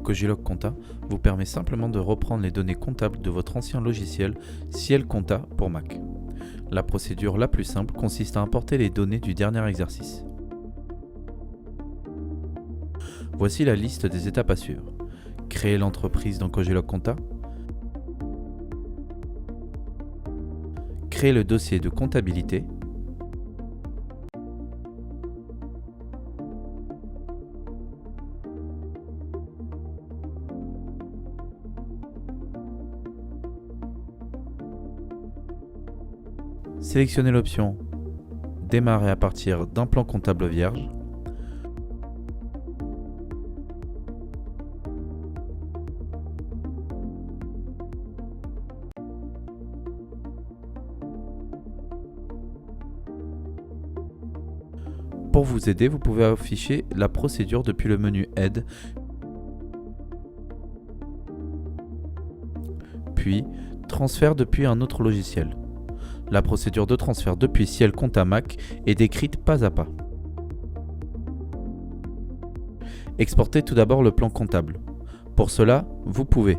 Cogilog Compta vous permet simplement de reprendre les données comptables de votre ancien logiciel Ciel Compta pour Mac. La procédure la plus simple consiste à importer les données du dernier exercice. Voici la liste des étapes à suivre. Créer l'entreprise dans Cogilog Compta. Créer le dossier de comptabilité. Sélectionnez l'option « Démarrer à partir d'un plan comptable vierge ». Pour vous aider, vous pouvez afficher la procédure depuis le menu Aide, puis Transfert depuis un autre logiciel. La procédure de transfert depuis Ciel Compta Mac est décrite pas à pas. Exportez tout d'abord le plan comptable. Pour cela, vous pouvez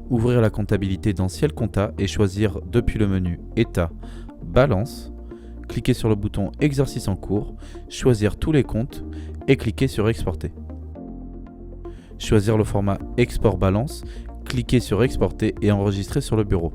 ouvrir la comptabilité dans Ciel Compta et choisir depuis le menu État, Balance, cliquez sur le bouton Exercice en cours, choisir tous les comptes et cliquez sur Exporter. Choisir le format Export Balance, cliquez sur Exporter et enregistrer sur le bureau.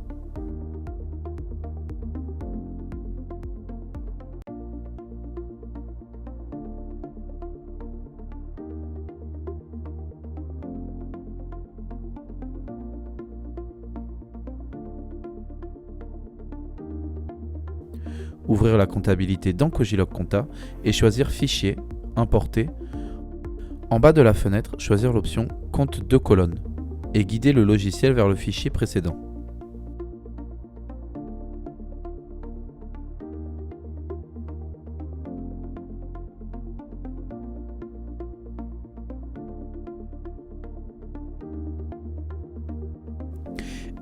Ouvrir la comptabilité dans Cogilog Compta et choisir Fichier, Importer. En bas de la fenêtre, choisir l'option Compte 2 colonnes et guider le logiciel vers le fichier précédent.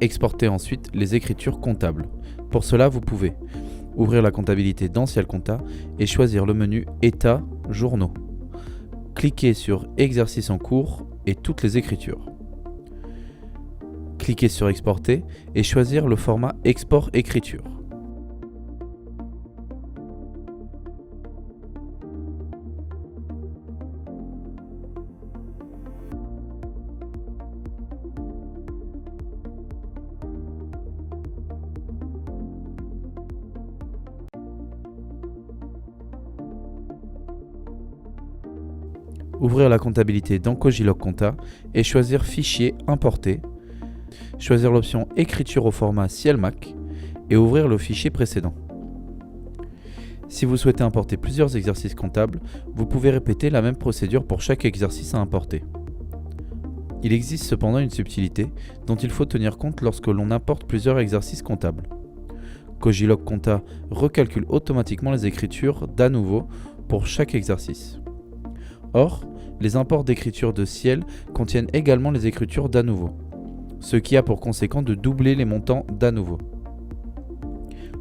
Exportez ensuite les écritures comptables. Pour cela, vous pouvez ouvrir la comptabilité dans Ciel Compta et choisir le menu État, Journaux. Cliquez sur Exercice en cours et toutes les écritures. Cliquez sur Exporter et choisir le format Export Écriture. Ouvrir la comptabilité dans Cogilog Compta et choisir Fichier, Importer. Choisir l'option Écriture au format Ciel Mac et ouvrir le fichier précédent. Si vous souhaitez importer plusieurs exercices comptables, vous pouvez répéter la même procédure pour chaque exercice à importer. Il existe cependant une subtilité dont il faut tenir compte lorsque l'on importe plusieurs exercices comptables. Cogilog Compta recalcule automatiquement les écritures d'à nouveau pour chaque exercice. Or, les imports d'écriture de Ciel contiennent également les écritures d'à nouveau, ce qui a pour conséquent de doubler les montants d'à nouveau.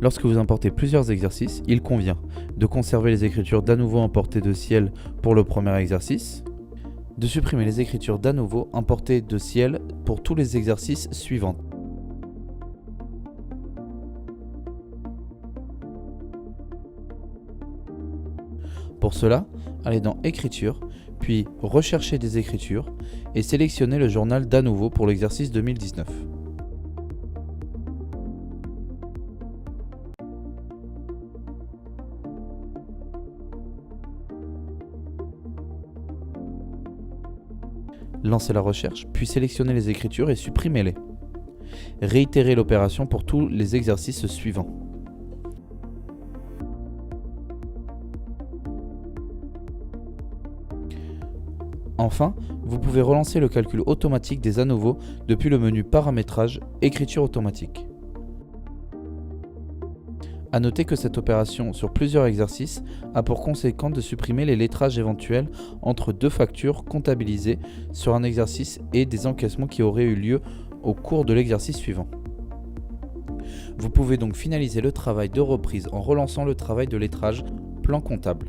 Lorsque vous importez plusieurs exercices, il convient de conserver les écritures d'à nouveau importées de Ciel pour le premier exercice, de supprimer les écritures d'à nouveau importées de Ciel pour tous les exercices suivants. Pour cela, allez dans Écriture, puis Rechercher des écritures et sélectionnez le journal d'à nouveau pour l'exercice 2019. Lancez la recherche, puis sélectionnez les écritures et supprimez-les. Réitérez l'opération pour tous les exercices suivants. Enfin, vous pouvez relancer le calcul automatique des à nouveau depuis le menu Paramétrage, Écriture automatique. A noter que cette opération sur plusieurs exercices a pour conséquence de supprimer les lettrages éventuels entre deux factures comptabilisées sur un exercice et des encaissements qui auraient eu lieu au cours de l'exercice suivant. Vous pouvez donc finaliser le travail de reprise en relançant le travail de lettrage plan comptable.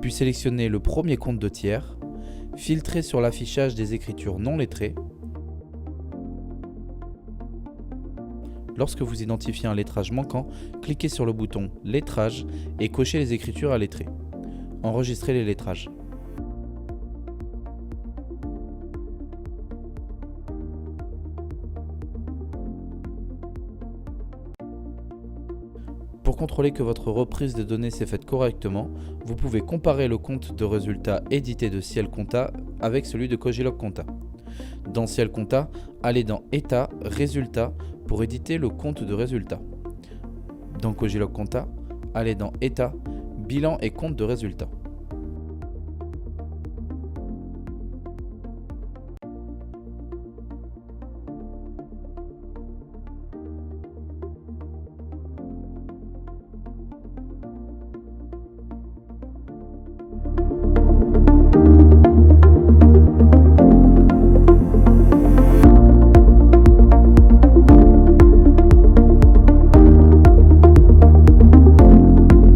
Puis sélectionnez le premier compte de tiers Filtrez sur l'affichage des écritures non lettrées. Lorsque vous identifiez un lettrage manquant, cliquez sur le bouton « Lettrage » et cochez les écritures à lettrer. Enregistrez les lettrages. Pour contrôler que votre reprise de données s'est faite correctement, vous pouvez comparer le compte de résultats édité de Ciel Compta avec celui de Cogilog Compta. Dans Ciel Compta, allez dans État, Résultats pour éditer le compte de résultats. Dans Cogilog Compta, allez dans État, Bilan et compte de résultats.